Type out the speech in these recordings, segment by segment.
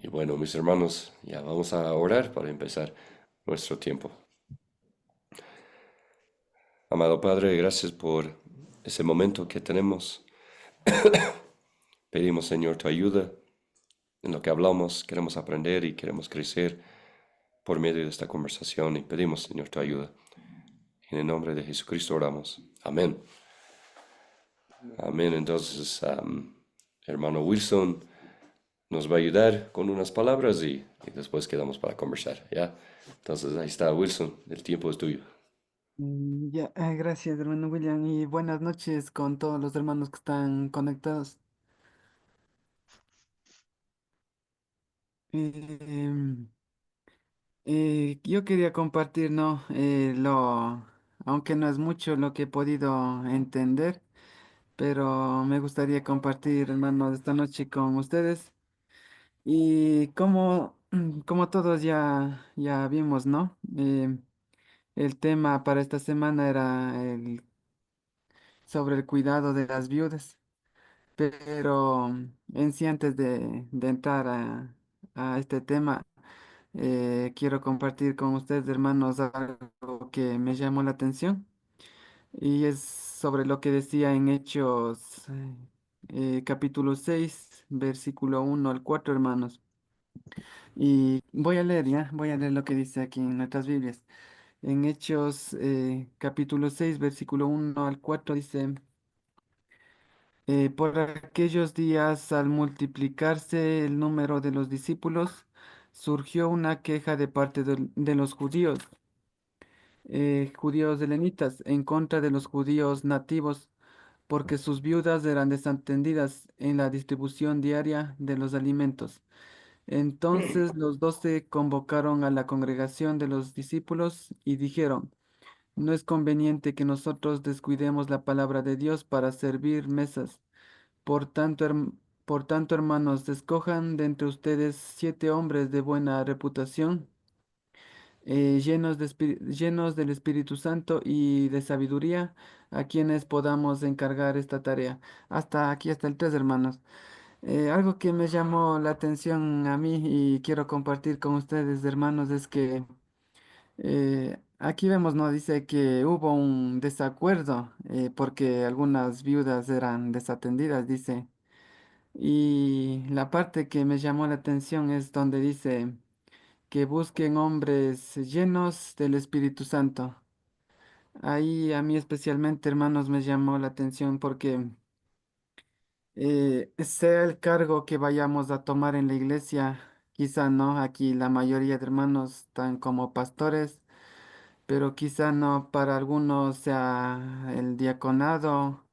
Y bueno, mis hermanos, ya vamos a orar para empezar nuestro tiempo. Amado Padre, gracias por ese momento que tenemos. Pedimos, Señor, tu ayuda en lo que hablamos. Queremos aprender y queremos crecer por medio de esta conversación y pedimos, Señor, tu ayuda. En el nombre de Jesucristo oramos. Amén. Amén. Entonces, hermano Wilson nos va a ayudar con unas palabras y después quedamos para conversar, ¿ya? Entonces, ahí está, Wilson, el tiempo es tuyo. Ya, gracias, hermano William, y buenas noches con todos los hermanos que están conectados. Em, yo quería compartir, ¿no? Aunque no es mucho lo que he podido entender, pero me gustaría compartir, hermano, esta noche con ustedes. Y como todos ya vimos, ¿no? El tema para esta semana era sobre el cuidado de las viudas. Pero en sí, antes de entrar a este tema, quiero compartir con ustedes, hermanos, algo que me llamó la atención y es sobre lo que decía en Hechos capítulo 6 versículo 1 al 4, hermanos. Y voy a leer lo que dice aquí en nuestras Biblias. En Hechos capítulo 6 versículo 1 al 4 dice... Por aquellos días, al multiplicarse el número de los discípulos, surgió una queja de parte de los judíos helenitas, en contra de los judíos nativos, porque sus viudas eran desatendidas en la distribución diaria de los alimentos. Entonces los 12 convocaron a la congregación de los discípulos y dijeron, no es conveniente que nosotros descuidemos la palabra de Dios para servir mesas. Por tanto, por tanto, hermanos, escojan de entre ustedes 7 hombres de buena reputación, llenos del Espíritu Santo y de sabiduría, a quienes podamos encargar esta tarea. Hasta aquí, hasta el 3, hermanos. Algo que me llamó la atención a mí y quiero compartir con ustedes, hermanos, es que aquí vemos, ¿no? Dice que hubo un desacuerdo porque algunas viudas eran desatendidas, dice. Y la parte que me llamó la atención es donde dice que busquen hombres llenos del Espíritu Santo. Ahí a mí especialmente, hermanos, me llamó la atención porque sea el cargo que vayamos a tomar en la iglesia, quizá no, aquí la mayoría de hermanos están como pastores, pero quizá no para algunos sea el diaconado.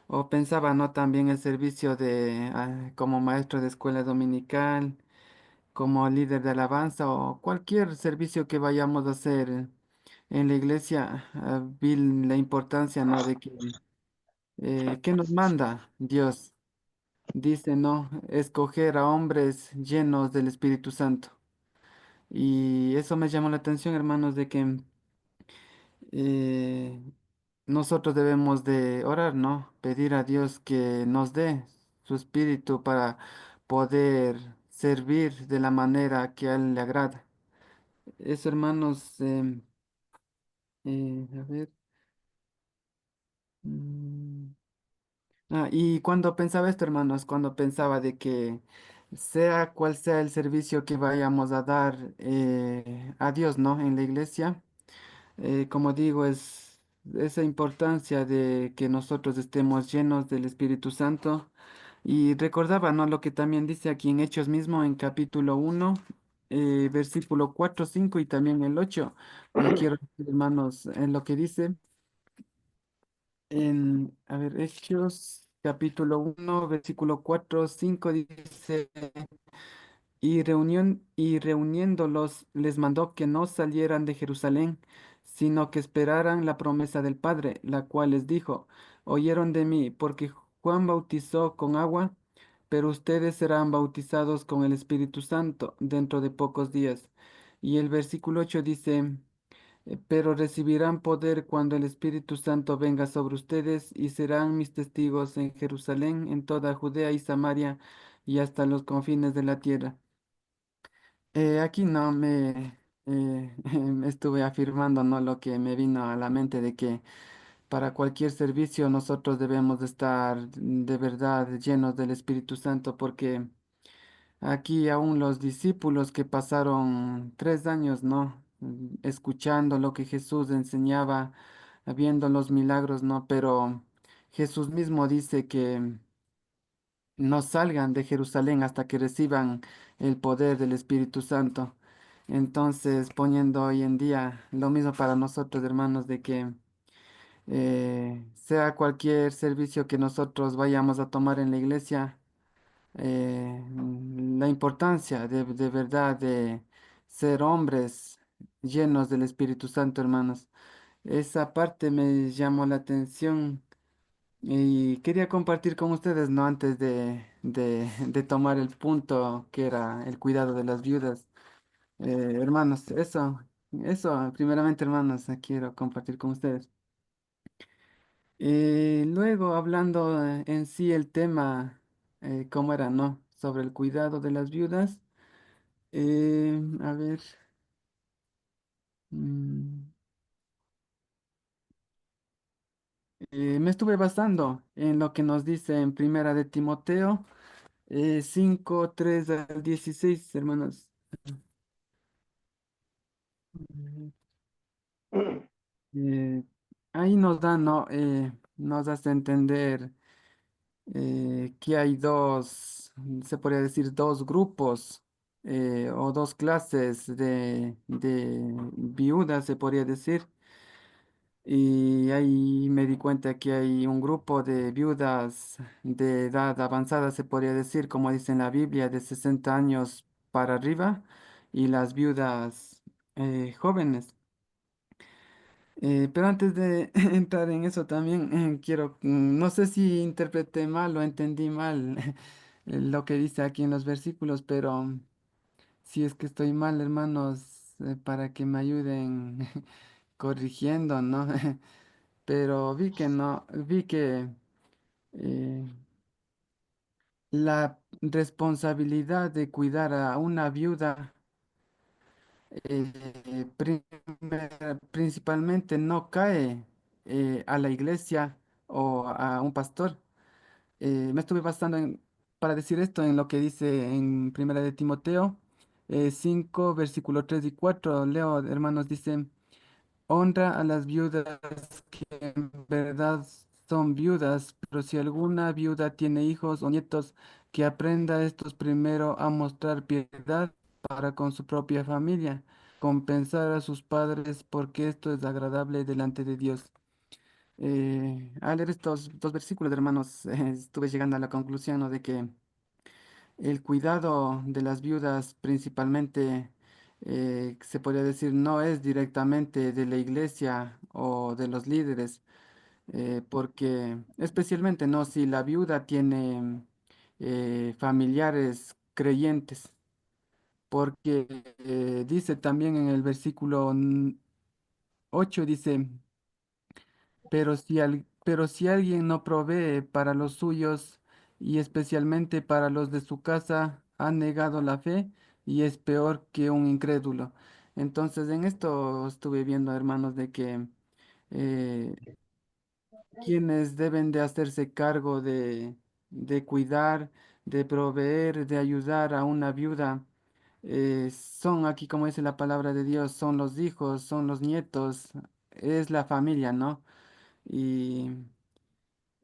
O pensaba, ¿no? También el servicio como maestro de escuela dominical, como líder de alabanza o cualquier servicio que vayamos a hacer en la iglesia. Vi la importancia, ¿no? De que nos manda Dios. Dice, ¿no? Escoger a hombres llenos del Espíritu Santo. Y eso me llamó la atención, hermanos, de que eh, nosotros debemos de orar, ¿no? Pedir a Dios que nos dé su espíritu para poder servir de la manera que a Él le agrada. Eso, hermanos, a ver. mm, y cuando pensaba esto, hermanos, cuando pensaba de que sea cual sea el servicio que vayamos a dar a Dios, ¿no? En la iglesia, como digo, es esa importancia de que nosotros estemos llenos del Espíritu Santo. Y recordaba, ¿no? Lo que también dice aquí en Hechos mismo, en capítulo 1 versículo 4 5 y también el 8. Y quiero, hermanos, en lo que dice. A ver, Hechos, capítulo 1 versículo 4 5 dice, y reuniéndolos les mandó que no salieran de Jerusalén, sino que esperaran la promesa del Padre, la cual les dijo, oyeron de mí, porque Juan bautizó con agua, pero ustedes serán bautizados con el Espíritu Santo dentro de pocos días. Y el versículo 8 dice, pero recibirán poder cuando el Espíritu Santo venga sobre ustedes y serán mis testigos en Jerusalén, en toda Judea y Samaria y hasta los confines de la tierra. Aquí no me estuve afirmando, ¿no? Lo que me vino a la mente de que para cualquier servicio nosotros debemos de estar de verdad llenos del Espíritu Santo, porque aquí aún los discípulos que pasaron 3 años, ¿no? Escuchando lo que Jesús enseñaba, viendo los milagros, ¿no? Pero Jesús mismo dice que no salgan de Jerusalén hasta que reciban el poder del Espíritu Santo. Entonces, poniendo hoy en día lo mismo para nosotros, hermanos, de que sea cualquier servicio que nosotros vayamos a tomar en la iglesia, la importancia de verdad de ser hombres llenos del Espíritu Santo, hermanos. Esa parte me llamó la atención y quería compartir con ustedes, ¿no? Antes de tomar el punto que era el cuidado de las viudas. Hermanos, primeramente, hermanos, quiero compartir con ustedes. Luego, hablando en sí el tema, ¿cómo era, no? Sobre el cuidado de las viudas. A ver, mm, me estuve basando en lo que nos dice en Primera de Timoteo 5, 3 al 16, hermanos. Mm, eh, Ahí nos da, ¿no? Nos hace entender que hay se podría decir, dos grupos o dos clases de viudas, se podría decir. Y ahí me di cuenta que hay un grupo de viudas de edad avanzada, se podría decir, como dice en la Biblia, de 60 años para arriba, y las viudas jóvenes. Pero antes de entrar en eso también quiero, no sé si interpreté mal o entendí mal lo que dice aquí en los versículos, pero si es que estoy mal, hermanos, para que me ayuden corrigiendo, ¿no? Pero vi que no, vi que eh, la responsabilidad de cuidar a una viuda principalmente no cae a la iglesia o a un pastor. Me estuve basando para decir esto en lo que dice en Primera de Timoteo 5, versículo 3 y 4. Leo, hermanos, dice, honra a las viudas que en verdad son viudas, pero si alguna viuda tiene hijos o nietos, que aprenda estos primero a mostrar piedad para con su propia familia, compensar a sus padres, porque esto es agradable delante de Dios. Al leer estos dos versículos, hermanos, estuve llegando a la conclusión, ¿no? De que el cuidado de las viudas principalmente, se podría decir, no es directamente de la iglesia o de los líderes, porque especialmente, ¿no? Si la viuda tiene familiares creyentes, porque dice también en el versículo 8, dice, pero si alguien no provee para los suyos y especialmente para los de su casa, ha negado la fe y es peor que un incrédulo. Entonces, en esto estuve viendo, hermanos, de que eh, quienes deben de hacerse cargo de cuidar, de proveer, de ayudar a una viuda, son aquí, como dice la palabra de Dios, son los hijos, son los nietos, es la familia, ¿no? Y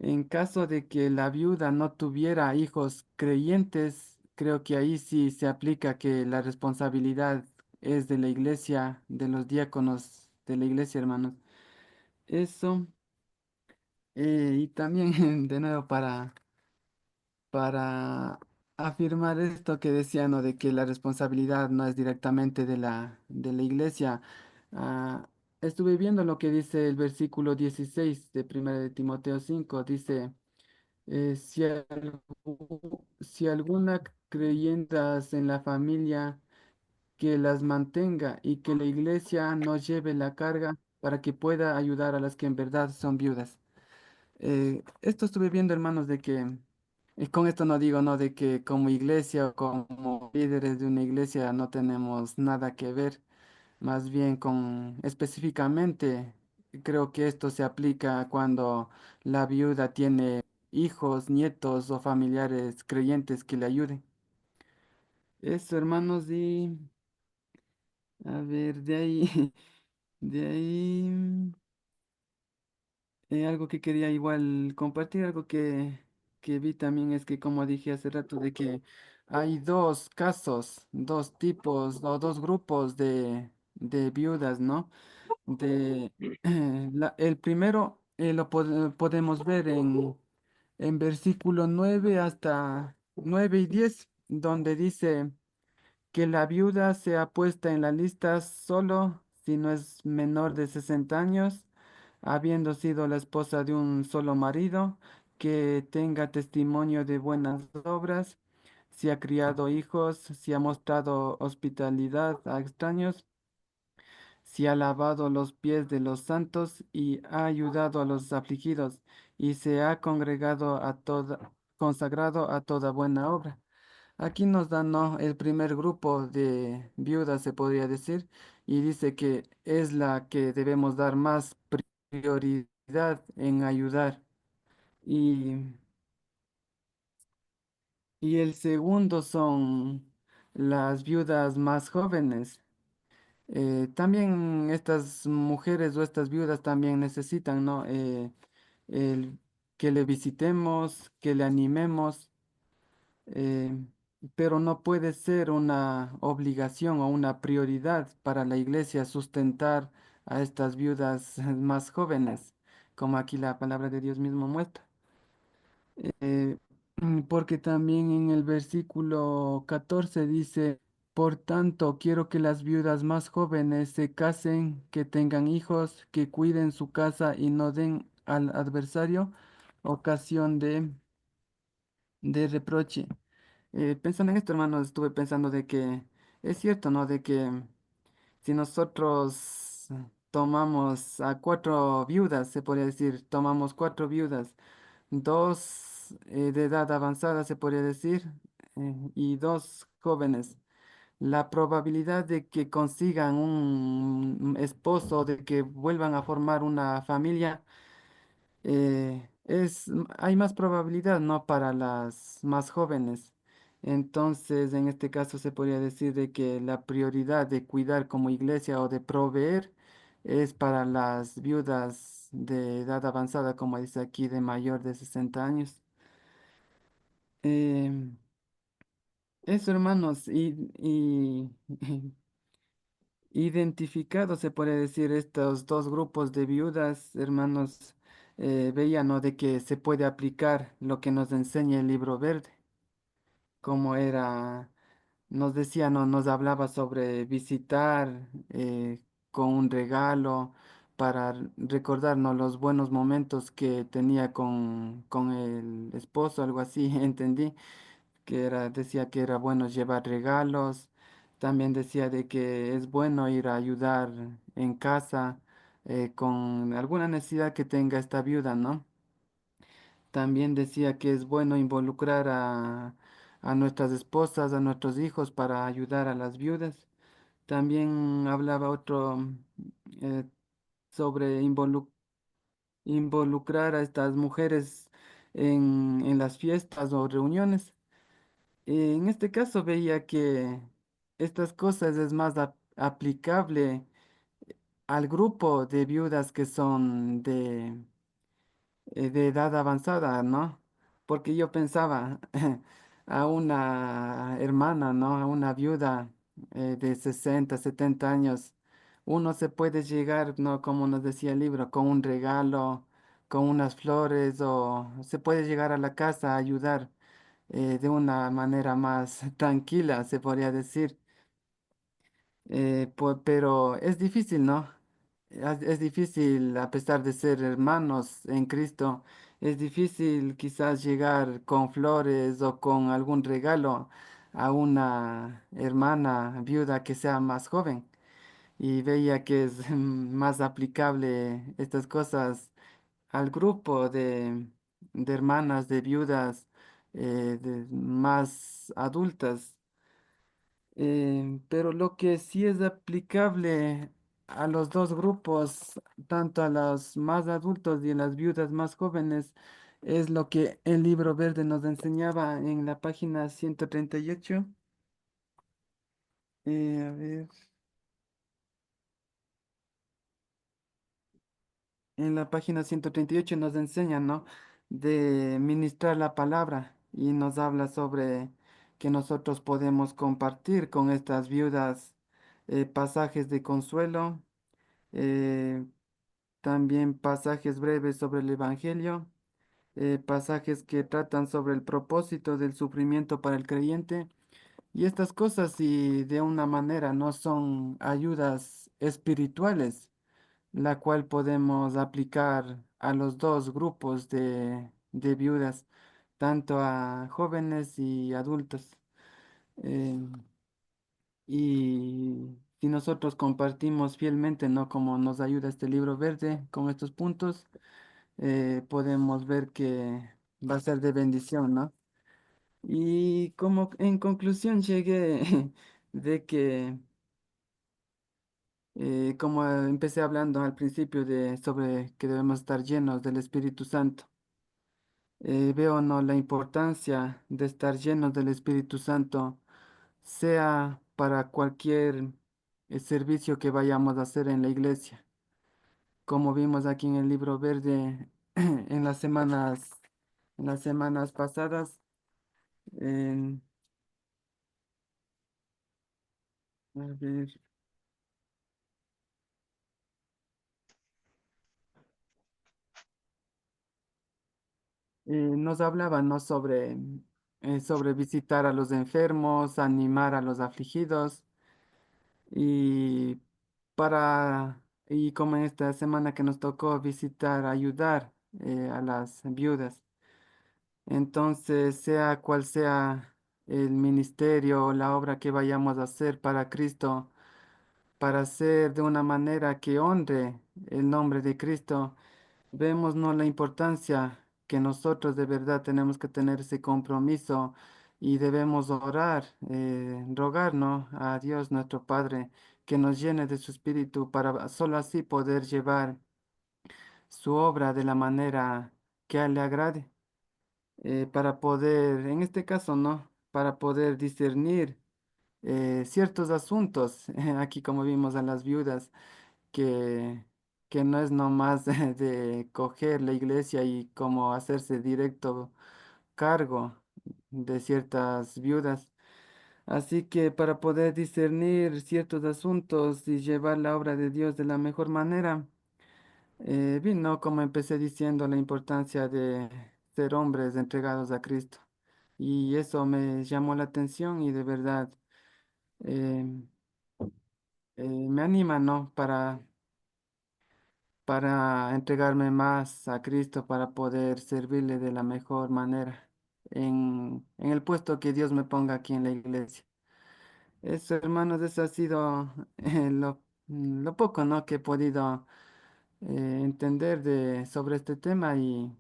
en caso de que la viuda no tuviera hijos creyentes, creo que ahí sí se aplica que la responsabilidad es de la iglesia, de los diáconos de la iglesia, hermanos. Eso, y también de nuevo para afirmar esto que decía, ¿no? De que la responsabilidad no es directamente de la iglesia. Ah, estuve viendo lo que dice el versículo 16 de 1 de Timoteo 5, dice... si alguna creyentas en la familia que las mantenga y que la iglesia no lleve la carga para que pueda ayudar a las que en verdad son viudas. Esto estuve viendo, hermanos, de que, y con esto no digo, no, de que como iglesia o como líderes de una iglesia no tenemos nada que ver, más bien con específicamente, creo que esto se aplica cuando la viuda tiene hijos, nietos o familiares creyentes que le ayuden. Eso, hermanos, y a ver, de ahí, de ahí. Algo que quería igual compartir, algo que vi también es que, como dije hace rato, de que hay dos casos, dos tipos o dos grupos de viudas, ¿no? De, el primero podemos ver en versículo 9 hasta 9 y 10 donde dice que la viuda sea puesta en la lista solo si no es menor de 60 años, habiendo sido la esposa de un solo marido, que tenga testimonio de buenas obras, si ha criado hijos, si ha mostrado hospitalidad a extraños, si ha lavado los pies de los santos y ha ayudado a los afligidos, y se ha consagrado a toda buena obra. Aquí nos dan, ¿no?, el primer grupo de viudas, se podría decir, y dice que es la que debemos dar más prioridad en ayudar. Y, y el segundo son las viudas más jóvenes. También estas mujeres o estas viudas también necesitan, ¿no? El, que le visitemos, que le animemos, eh, pero no puede ser una obligación o una prioridad para la iglesia sustentar a estas viudas más jóvenes, como aquí la palabra de Dios mismo muestra. Eh, Porque también en el versículo 14 dice, por tanto, quiero que las viudas más jóvenes se casen, que tengan hijos, que cuiden su casa y no den al adversario ocasión de reproche. Pensando en esto, hermano, estuve pensando de que es cierto, ¿no? De que si nosotros tomamos a cuatro viudas, se podría decir, tomamos cuatro viudas, dos de edad avanzada, se podría decir, y dos jóvenes, la probabilidad de que consigan un esposo, de que vuelvan a formar una familia, hay más probabilidad, ¿no? Para las más jóvenes. Entonces, en este caso se podría decir de que la prioridad de cuidar como iglesia o de proveer es para las viudas de edad avanzada, como dice aquí, de mayor de 60 años. Em, Eso, hermanos, y identificados, se puede decir, estos dos grupos de viudas, hermanos, veían, ¿no?, de que se puede aplicar lo que nos enseña el libro verde, como era, nos decía, no, nos hablaba sobre visitar con un regalo para recordarnos los buenos momentos que tenía con el esposo, algo así, entendí que era, decía que era bueno llevar regalos, también decía de que es bueno ir a ayudar en casa con alguna necesidad que tenga esta viuda, ¿no? También decía que es bueno involucrar a nuestras esposas, a nuestros hijos para ayudar a las viudas. También hablaba otro eh, sobre involucrar a estas mujeres en las fiestas o reuniones. En este caso veía que estas cosas es más aplicable al grupo de viudas que son de edad avanzada, ¿no? Porque yo pensaba a una hermana, ¿no? A una viuda de 60, 70 años, uno se puede llegar, ¿no? Como nos decía el libro, con un regalo, con unas flores, o se puede llegar a la casa a ayudar de una manera más tranquila, se podría decir. Pero es difícil, ¿no? Es difícil, a pesar de ser hermanos en Cristo, es difícil quizás llegar con flores o con algún regalo a una hermana viuda que sea más joven. Y veía que es más aplicable estas cosas al grupo de hermanas, de viudas, más adultas. Pero lo que sí es aplicable a los dos grupos, tanto a los más adultos y a las viudas más jóvenes, es lo que el libro verde nos enseñaba en la página 138. A ver, en la página 138 nos enseña, ¿no? De ministrar la palabra y nos habla sobre que nosotros podemos compartir con estas viudas pasajes de consuelo, eh, también pasajes breves sobre el Evangelio, pasajes que tratan sobre el propósito del sufrimiento para el creyente. Y estas cosas, si de una manera no son ayudas espirituales, la cual podemos aplicar a los dos grupos de viudas, tanto a jóvenes y adultos. Eh, y si nosotros compartimos fielmente, ¿no? Como nos ayuda este libro verde con estos puntos, podemos ver que va a ser de bendición, ¿no? Y como en conclusión llegué de que, como empecé hablando al principio de sobre que debemos estar llenos del Espíritu Santo, veo, ¿no? La importancia de estar llenos del Espíritu Santo, sea para cualquier servicio que vayamos a hacer en la iglesia, como vimos aquí en el libro verde en las semanas pasadas. en- a ver, nos hablaban, ¿no? Sobre visitar a los enfermos, animar a los afligidos y y como en esta semana que nos tocó visitar, ayudar a las viudas. Entonces, sea cual sea el ministerio o la obra que vayamos a hacer para Cristo, para hacer de una manera que honre el nombre de Cristo, vemos, ¿no? La importancia que nosotros de verdad tenemos que tener ese compromiso y debemos orar, rogar, ¿no? A Dios nuestro Padre que nos llene de su espíritu para solo así poder llevar su obra de la manera que a Él le agrade, para poder, en este caso, ¿no? Para poder discernir ciertos asuntos, aquí como vimos a las viudas que, que no es nomás de coger la iglesia y como hacerse directo cargo de ciertas viudas. Así que para poder discernir ciertos asuntos y llevar la obra de Dios de la mejor manera, vino, como empecé diciendo, la importancia de ser hombres entregados a Cristo. Y eso me llamó la atención y de verdad eh, me anima, ¿no? Para entregarme más a Cristo, para poder servirle de la mejor manera en el puesto que Dios me ponga aquí en la iglesia. Eso, hermanos, eso ha sido lo poco, ¿no? Que he podido entender sobre este tema y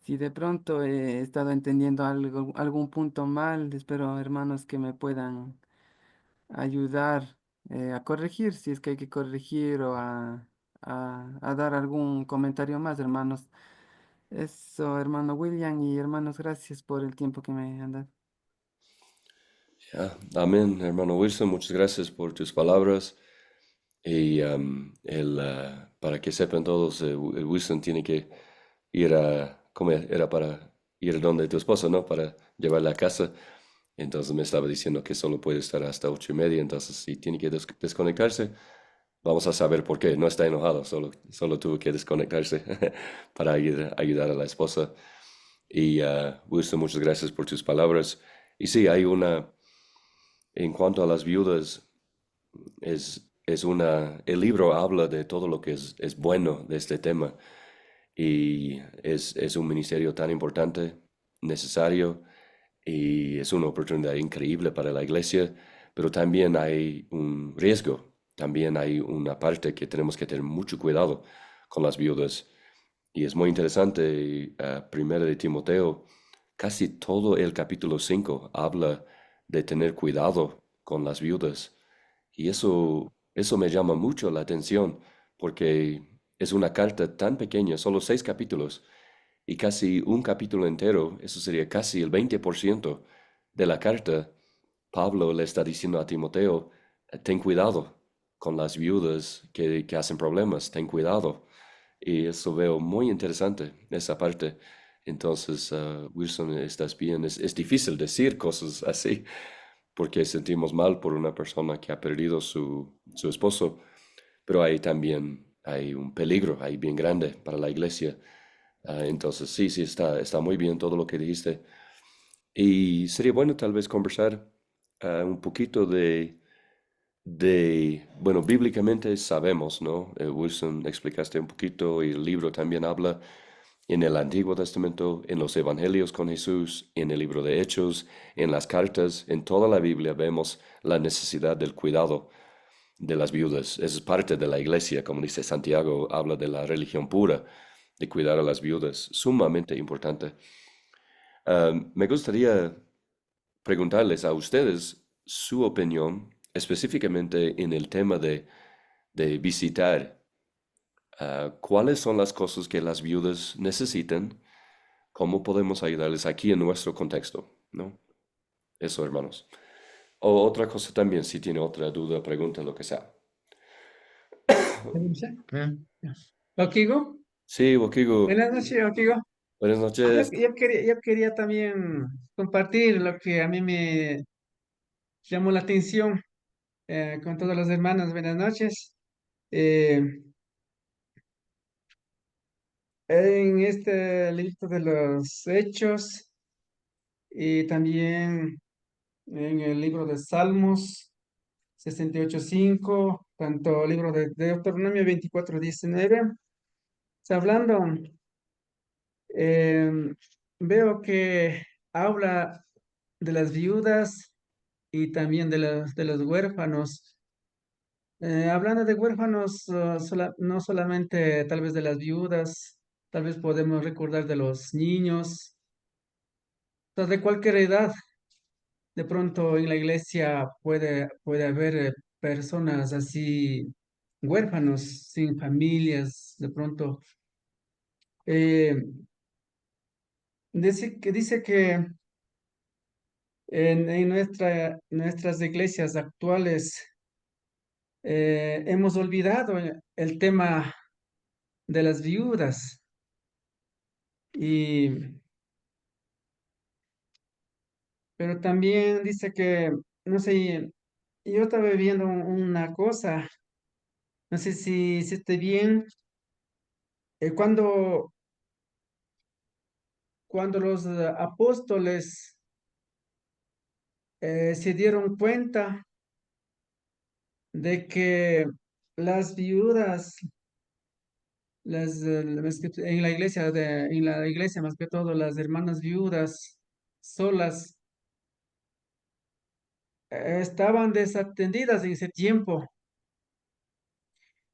si de pronto he estado entendiendo algún punto mal, espero, hermanos, que me puedan ayudar a corregir si es que hay que corregir o a dar algún comentario más, hermanos. Eso, hermano William y hermanos, gracias por el tiempo que me han dado. Ya, amén, hermano Wilson, muchas gracias por tus palabras. Y para que sepan todos, el Wilson tiene que ir ¿cómo era para ir donde tu esposa, ¿no? Para llevarla a casa. Entonces me estaba diciendo que solo puede estar hasta 8:30, entonces si tiene que desconectarse, vamos a saber por qué. No está enojado, solo tuvo que desconectarse para ayudar a la esposa. Y Wilson, muchas gracias por tus palabras. Y sí, en cuanto a las viudas, el libro habla de todo lo que es bueno de este tema y es un ministerio tan importante, necesario y es una oportunidad increíble para la iglesia, pero también hay un riesgo, también hay una parte que tenemos que tener mucho cuidado con las viudas. Y es muy interesante, Primera de Timoteo, casi todo el capítulo 5 habla de tener cuidado con las viudas. Y eso me llama mucho la atención porque es una carta tan pequeña, solo 6 capítulos, y casi un capítulo entero, eso sería casi el 20% de la carta. Pablo le está diciendo a Timoteo, ten cuidado con las viudas que hacen problemas, ten cuidado. Y eso veo muy interesante, esa parte. Entonces, Wilson, estás bien. Es difícil decir cosas así porque sentimos mal por una persona que ha perdido su esposo, pero ahí también hay un peligro ahí bien grande para la iglesia. Entonces, sí, sí, está muy bien todo lo que dijiste. Y sería bueno tal vez conversar un poquito bueno, bíblicamente sabemos, ¿no? Wilson, explicaste un poquito y el libro también habla en el Antiguo Testamento, en los Evangelios con Jesús, en el libro de Hechos, en las cartas, en toda la Biblia vemos la necesidad del cuidado de las viudas. Es parte de la iglesia, como dice Santiago, habla de la religión pura, de cuidar a las viudas, sumamente importante. Me gustaría preguntarles a ustedes su opinión específicamente en el tema de visitar. ¿Cuáles son las cosas que las viudas necesitan? ¿Cómo podemos ayudarles aquí en nuestro contexto? ¿No? Eso, hermanos. O otra cosa también, si tiene otra duda, pregunta, lo que sea. Ah, Okigo, Sí, Wakigu, buenas noches, Okigo. buenas noches. Yo quería también compartir lo que a mí me llamó la atención con todos los hermanos. Buenas noches. Eh, en este libro de los Hechos y también en el libro de Salmos 68:5, tanto el libro de Deuteronomio 24:19, está hablando. Em, Veo que habla de las viudas y también de los huérfanos. Hablando de huérfanos, no solamente tal vez de las viudas, tal vez podemos recordar de los niños, o sea, de cualquier edad. De pronto en la iglesia puede haber personas así, huérfanos, sin familias, de pronto. Eh, dice que en nuestras iglesias actuales hemos olvidado el tema de las viudas y pero también dice que, no sé, yo estaba viendo una cosa, no sé si esté bien, cuando los apóstoles se dieron cuenta de que las viudas, en la iglesia en la iglesia más que todo las hermanas viudas solas estaban desatendidas en ese tiempo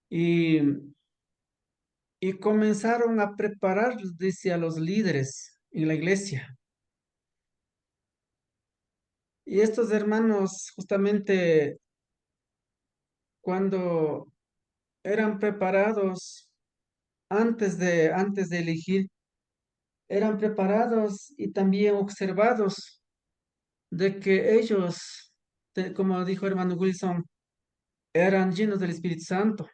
y, y comenzaron a preparar, dice, a los líderes en la iglesia. Y estos hermanos, justamente cuando eran preparados antes de elegir, eran preparados y también observados de que ellos, como dijo hermano Wilson, eran llenos del Espíritu Santo.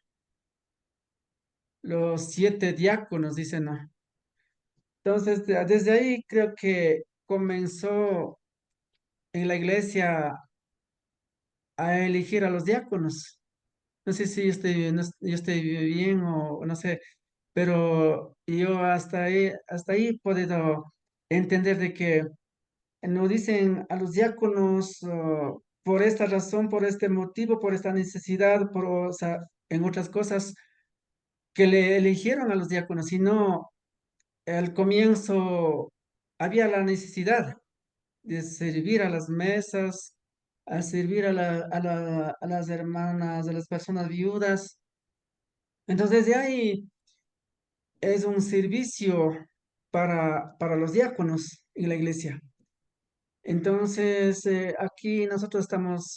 Los 7 diáconos, dicen, ¿no? Entonces, desde ahí creo que comenzó en la iglesia a elegir a los diáconos. No sé si yo estoy bien o no sé, pero yo hasta ahí he podido entender de que no dicen a los diáconos por esta razón, por este motivo, por esta necesidad, o sea, en otras cosas que le eligieron a los diáconos, sino al comienzo había la necesidad de servir a las mesas, a servir a las hermanas, a las personas viudas. Entonces, de ahí es un servicio para los diáconos en la iglesia. Entonces, aquí nosotros estamos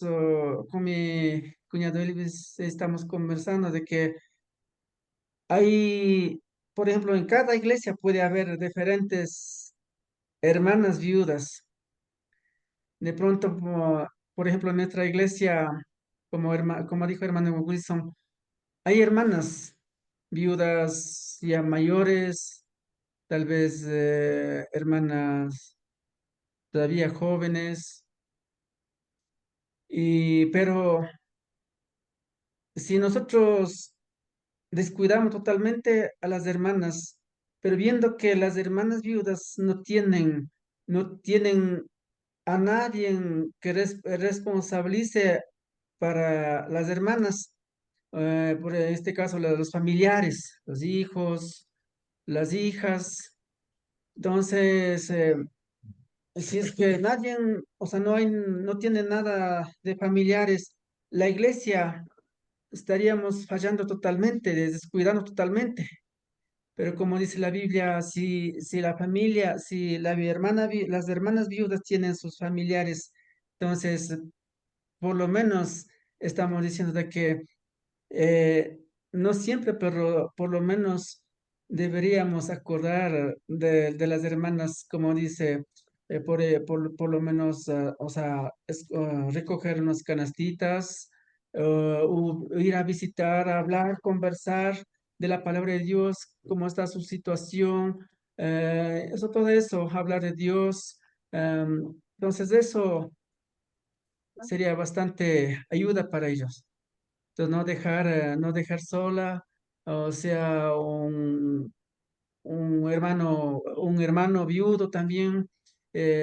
con mi cuñado Elvis, estamos conversando de que hay, por ejemplo, en cada iglesia puede haber diferentes hermanas viudas. De pronto, por ejemplo, en nuestra iglesia, como dijo hermano Wilson, hay hermanas viudas ya mayores, tal vez hermanas todavía jóvenes, pero si nosotros descuidamos totalmente a las hermanas, pero viendo que las hermanas viudas no tienen a nadie que responsabilice para las hermanas, por este caso los familiares, los hijos, las hijas. Entonces, si es que nadie, o sea, no tiene nada de familiares, la iglesia estaríamos fallando totalmente, descuidando totalmente. Pero como dice la Biblia, si la familia, si la hermana, las hermanas viudas tienen sus familiares, entonces por lo menos estamos diciendo de que eh, no siempre, pero por lo menos deberíamos acordar de las hermanas, como dice, por lo menos, o sea, recoger unas canastitas, ir a visitar, hablar, conversar de la palabra de Dios, cómo está su situación, todo eso, hablar de Dios. Entonces, eso sería bastante ayuda para ellos. Entonces, no dejar sola, o sea, un hermano viudo también,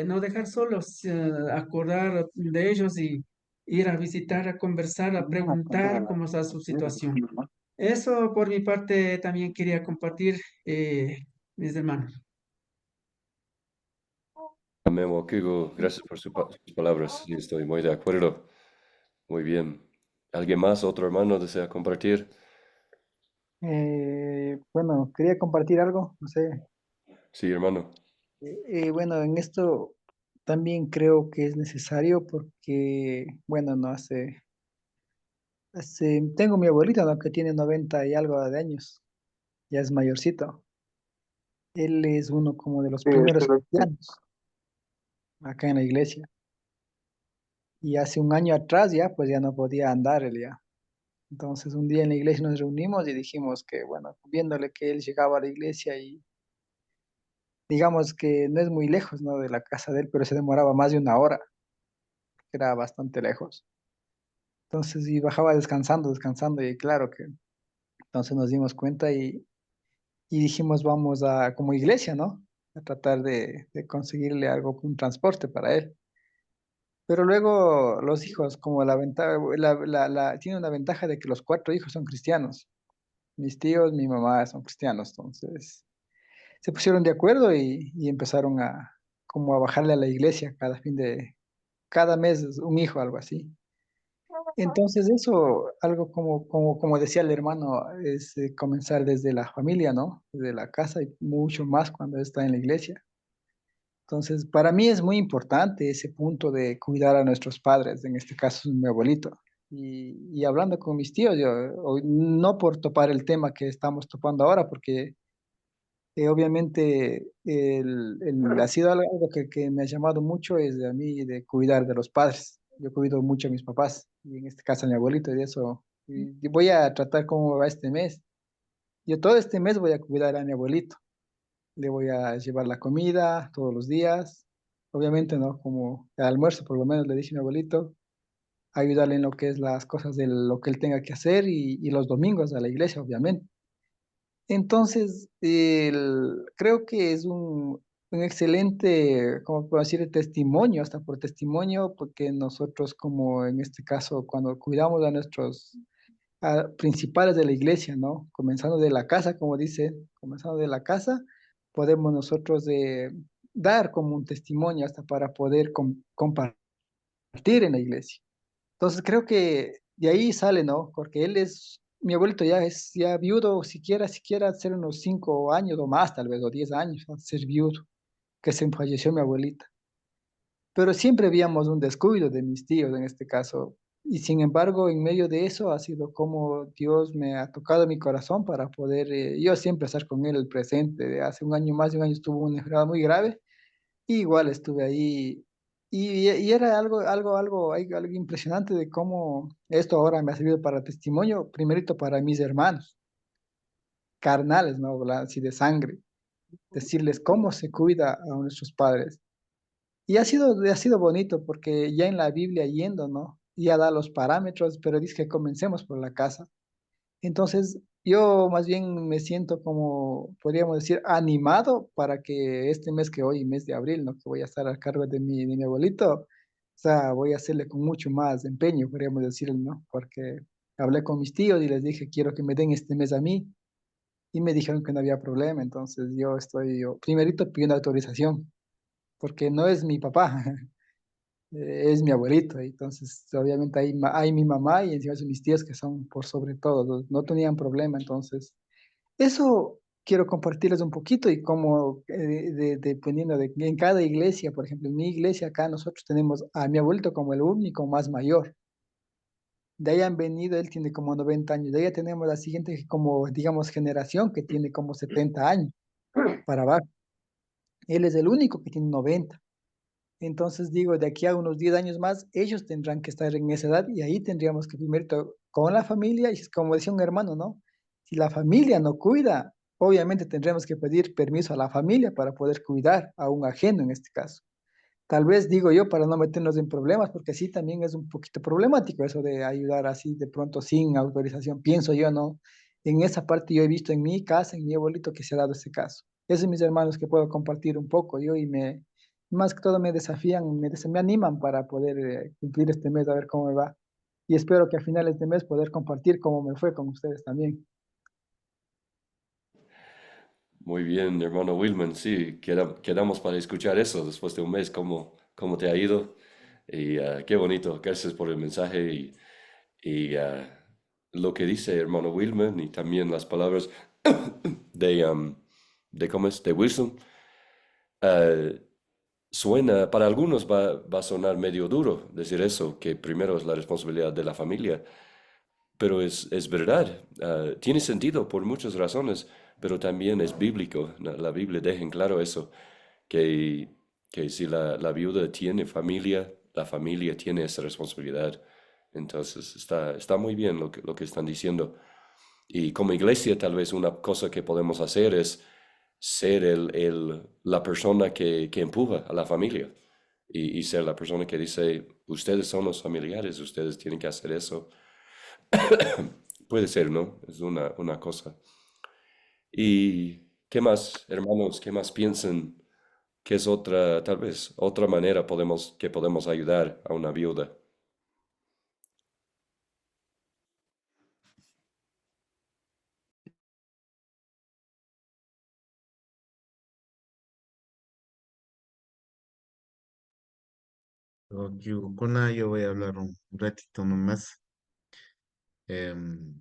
no dejar solos, acordar de ellos y ir a visitar, a conversar, a preguntar cómo está su situación. Eso por mi parte también quería compartir, mis hermanos. Amén, Wakigo. Gracias por sus palabras. Sí, estoy muy de acuerdo. Muy bien. ¿Alguien más, otro hermano, desea compartir? Bueno, quería compartir algo, no sé. Sí, hermano. Bueno, en esto también creo que es necesario porque, bueno, no tengo mi abuelito, ¿no? Que tiene 90 y algo de años, ya es mayorcito. Él es uno como de los primeros cristianos acá en la iglesia. Y hace un año atrás ya, pues ya no podía andar él ya. Entonces un día en la iglesia nos reunimos y dijimos que, bueno, viéndole que él llegaba a la iglesia y digamos que no es muy lejos, ¿no? De la casa de él, pero se demoraba más de una hora, que era bastante lejos. Entonces, y bajaba descansando, descansando, y claro que entonces nos dimos cuenta y dijimos, vamos a, como iglesia, ¿no? A tratar de conseguirle algo, un transporte para él. Pero luego los hijos, como la ventaja, tiene una ventaja de que los cuatro hijos son cristianos. Mis tíos, mi mamá son cristianos, entonces se pusieron de acuerdo y empezaron como a bajarle a la iglesia cada mes un hijo, algo así. Entonces eso, algo como decía el hermano, es comenzar desde la familia, ¿no? Desde la casa y mucho más cuando está en la iglesia. Entonces, para mí es muy importante ese punto de cuidar a nuestros padres, en este caso mi abuelito. Y hablando con mis tíos, no por topar el tema que estamos topando ahora, porque obviamente ha sido algo que me ha llamado mucho es a mí de cuidar de los padres. Yo cuido mucho a mis papás y en este caso a mi abuelito y de eso. Y voy a tratar cómo me va este mes. Yo todo este mes voy a cuidar a mi abuelito. Le voy a llevar la comida todos los días. Obviamente, ¿no? Como el almuerzo, por lo menos le dije a mi abuelito, ayudarle en lo que es las cosas de lo que él tenga que hacer y los domingos a la iglesia, obviamente. Entonces, creo que es un excelente, ¿cómo puedo decir?, testimonio, hasta por testimonio, porque nosotros, como en este caso, cuando cuidamos a nuestros principales de la iglesia, ¿no? Comenzando de la casa, como dice, comenzando de la casa, podemos nosotros dar como un testimonio hasta para poder compartir en la iglesia. Entonces creo que de ahí sale, ¿no? Porque mi abuelito ya es ya viudo, siquiera hacer unos 5 años o más, tal vez, o 10 años, ¿no? Ser viudo, que se falleció mi abuelita. pero siempre veíamos un descuido de mis tíos en este caso. Y sin embargo, en medio de eso ha sido como Dios me ha tocado mi corazón para poder, yo siempre estar con él el presente. De hace un año, más de un año, estuvo una enfermedad muy grave, y igual estuve ahí. Y era algo impresionante de cómo esto ahora me ha servido para testimonio, primerito para mis hermanos, carnales, ¿no? Así de sangre, decirles cómo se cuida a nuestros padres. Y ha sido bonito porque ya en la Biblia yendo, ¿no? Ya da los parámetros, pero dice que comencemos por la casa. Entonces, yo más bien me siento como, podríamos decir, animado para que este mes que hoy, mes de abril, ¿no? Que voy a estar a cargo de mi abuelito, o sea, voy a hacerle con mucho más empeño, podríamos decirlo, ¿no? Porque hablé con mis tíos y les dije, quiero que me den este mes a mí, y me dijeron que no había problema. Entonces, yo primerito pidiendo autorización, porque no es mi papá, es mi abuelito. Y entonces, obviamente, hay mi mamá y encima son mis tíos que son por sobre todo, no tenían problema. Entonces, eso quiero compartirles un poquito y cómo, dependiendo de en cada iglesia, por ejemplo, en mi iglesia acá nosotros tenemos a mi abuelito como el único más mayor. De ahí han venido, él tiene como 90 años. De ahí ya tenemos la siguiente, como, digamos, generación que tiene como 70 años para abajo. Él es el único que tiene 90. Entonces digo, de aquí a unos 10 años más, ellos tendrán que estar en esa edad y ahí tendríamos que primero con la familia, y es como decía un hermano, ¿no? Si la familia no cuida, obviamente tendremos que pedir permiso a la familia para poder cuidar a un ajeno en este caso. Tal vez digo yo para no meternos en problemas, porque sí también es un poquito problemático eso de ayudar así de pronto sin autorización, pienso yo, ¿no? En esa parte yo he visto en mi casa, en mi abuelito, que se ha dado ese caso. Esos son mis hermanos que puedo compartir un poco yo, y más que todo me desafían, me animan para poder cumplir este mes, a ver cómo me va. Y espero que a finales de mes poder compartir cómo me fue con ustedes también. Muy bien, hermano Wilman, sí, quedamos para escuchar eso después de un mes, cómo te ha ido. Y qué bonito, gracias por el mensaje y lo que dice hermano Wilman y también las palabras de ¿cómo es? De Wilson. ah, Suena, para algunos va a sonar medio duro decir eso, que primero es la responsabilidad de la familia, pero es verdad, tiene sentido por muchas razones, pero también es bíblico. La Biblia deja en claro eso, que, que si la viuda tiene familia, la familia tiene esa responsabilidad. Entonces está muy bien lo que están diciendo. Y como iglesia, tal vez una cosa que podemos hacer es ser la persona que empuja a la familia y ser la persona que dice, ustedes son los familiares, ustedes tienen que hacer eso. Puede ser, ¿no? Es una cosa. ¿Y qué más, hermanos? ¿Qué más piensan? ¿Qué es otra, tal vez, otra manera que podemos ayudar a una viuda? Ok, Kuna, yo voy a hablar un ratito nomás. Em,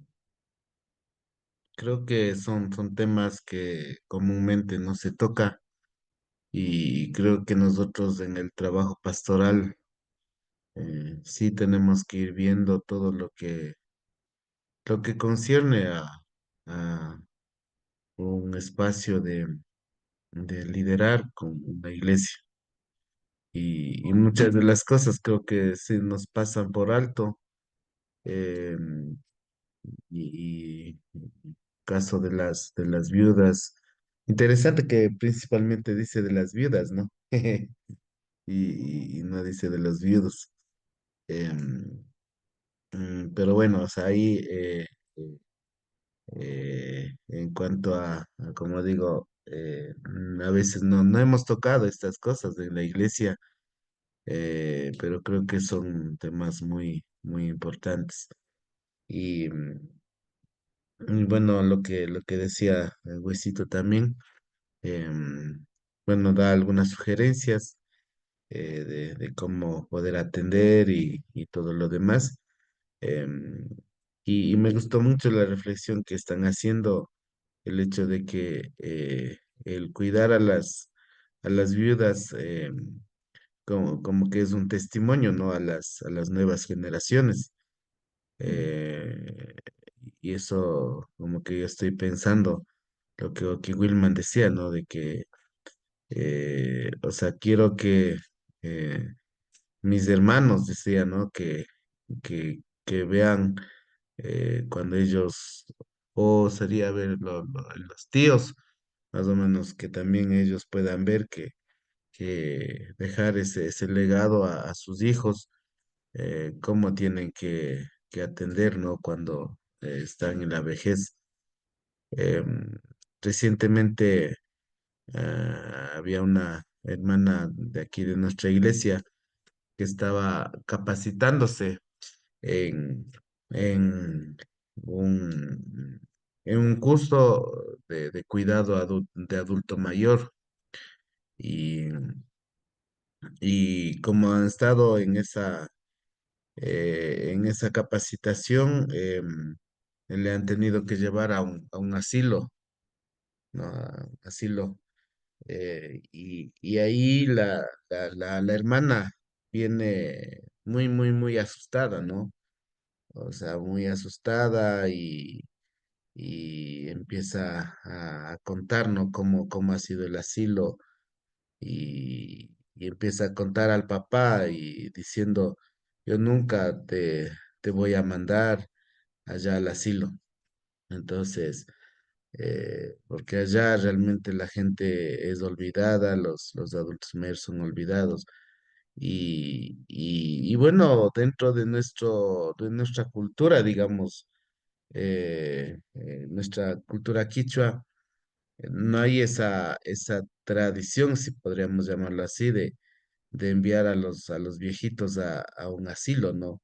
Creo que son temas que comúnmente no se toca y creo que nosotros en el trabajo pastoral sí tenemos que ir viendo todo lo que concierne a un espacio de liderar con una iglesia. Y muchas de las cosas creo que sí nos pasan por alto. em, y caso de las viudas. Interesante que principalmente dice de las viudas, ¿no? Y no dice de los viudos. Em, pero bueno, o sea, ahí en cuanto como digo, a veces no hemos tocado estas cosas en la iglesia, pero creo que son temas muy importantes. Y, y bueno, lo que decía el Huesito también. em, bueno, da algunas sugerencias de cómo poder atender y todo lo demás. Em, y me gustó mucho la reflexión que están haciendo, el hecho de que el cuidar a las viudas como que es un testimonio, ¿no? A las nuevas generaciones. Eh, y eso, como que yo estoy pensando lo que Willman decía, ¿no? De que, o sea, quiero que eh, mis hermanos, decía, ¿no? Que vean cuando ellos, o sería ver los tíos, más o menos, que también ellos puedan ver que dejar ese legado a sus hijos, cómo tienen que atender, ¿no? Cuando están en la vejez. Em, Recientemente había una hermana de aquí de nuestra iglesia que estaba capacitándose en, en un, en un curso de cuidado de adulto mayor. Y, y como han estado en esa capacitación, le han tenido que llevar a un asilo, ¿no? A un asilo. Y ahí la hermana viene muy, muy, muy asustada, ¿no? O sea, muy asustada y empieza a contar, ¿no? Cómo ha sido el asilo y empieza a contar al papá y diciendo, yo nunca te voy a mandar allá al asilo. Entonces, porque allá realmente la gente es olvidada, los adultos mayores son olvidados. Y bueno, dentro de de nuestra cultura, digamos, nuestra cultura quichua, no hay esa tradición, si podríamos llamarlo así, de enviar a a los viejitos a un asilo, ¿no?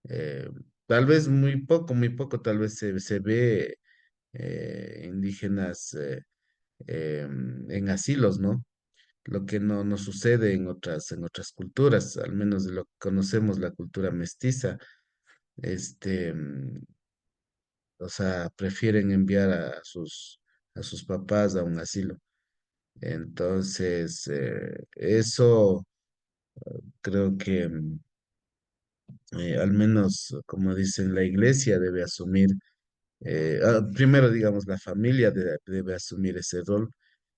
Eh, Tal vez muy poco, tal vez se ve indígenas en asilos, ¿no? Lo que no sucede en otras culturas, al menos de lo que conocemos, la cultura mestiza, este, o sea, prefieren enviar a sus papás a un asilo. Entonces, eso creo que al menos, como dicen, la iglesia debe asumir, primero, digamos, la familia debe asumir ese rol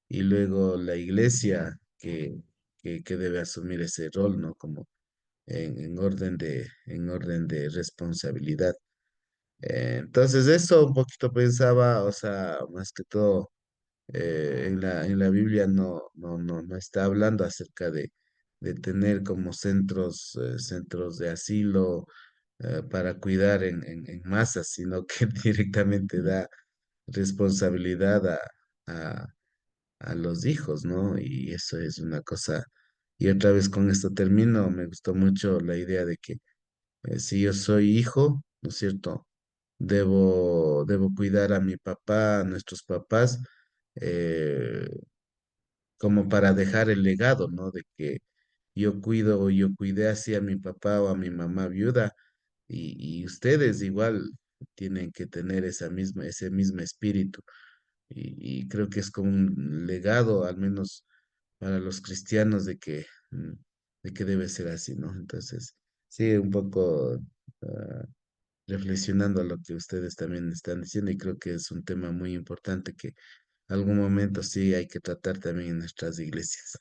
y luego la iglesia que debe asumir ese rol, ¿no? Como en orden de responsabilidad. Entonces, eso un poquito pensaba, o sea, más que todo en la Biblia no está hablando acerca de tener como centros de asilo para cuidar en masas, sino que directamente da responsabilidad a, a los hijos, ¿no? Y eso es una cosa. Y otra vez con esto termino, me gustó mucho la idea de que si yo soy hijo, ¿no es cierto? Debo cuidar a mi papá, a nuestros papás, eh, como para dejar el legado, ¿no? De que yo cuido o yo cuidé así a mi papá o a mi mamá viuda y ustedes igual tienen que tener ese mismo espíritu. Y creo que es como un legado, al menos para los cristianos, de que debe ser así, ¿no? Entonces, sí, un poco reflexionando a lo que ustedes también están diciendo y creo que es un tema muy importante que algún momento sí hay que tratar también en nuestras iglesias.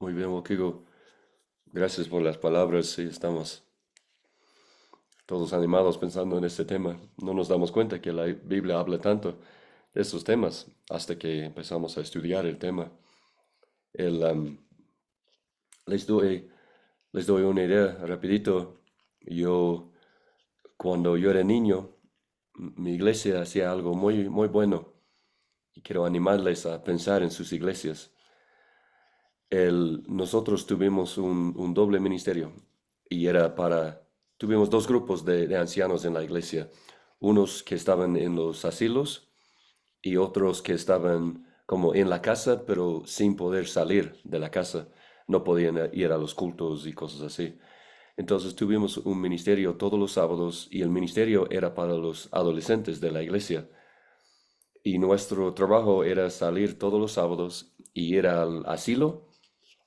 Muy bien, Wakigo. Gracias por las palabras. Sí, estamos todos animados pensando en este tema. No nos damos cuenta que la Biblia habla tanto de estos temas hasta que empezamos a estudiar el tema. El, les doy, les doy una idea rapidito. Yo, cuando yo era niño, mi iglesia hacía algo muy bueno y quiero animarles a pensar en sus iglesias. Nosotros tuvimos un doble ministerio y era tuvimos dos grupos de ancianos en la iglesia, unos que estaban en los asilos y otros que estaban como en la casa, pero sin poder salir de la casa, no podían ir a los cultos y cosas así. Entonces tuvimos un ministerio todos los sábados y el ministerio era para los adolescentes de la iglesia. Y nuestro trabajo era salir todos los sábados y ir al asilo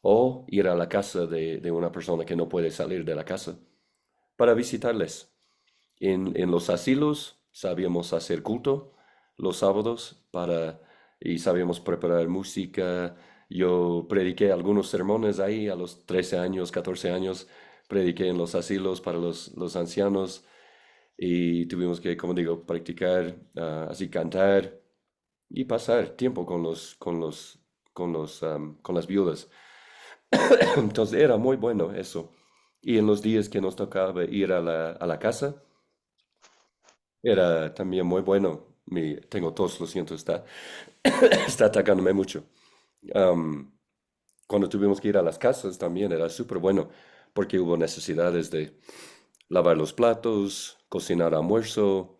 o ir a la casa de una persona que no puede salir de la casa para visitarles. En los asilos sabíamos hacer culto los sábados y sabíamos preparar música. Yo prediqué algunos sermones ahí a los 13 años, 14 años. Prediqué en los asilos para los ancianos y tuvimos que, como digo, practicar, así cantar y pasar tiempo con las viudas. Entonces era muy bueno eso. Y en los días que nos tocaba ir a la casa, era también muy bueno. Tengo tos, lo siento, está atacándome mucho. Am, Cuando tuvimos que ir a las casas también era súper bueno porque hubo necesidades de lavar los platos, cocinar almuerzo,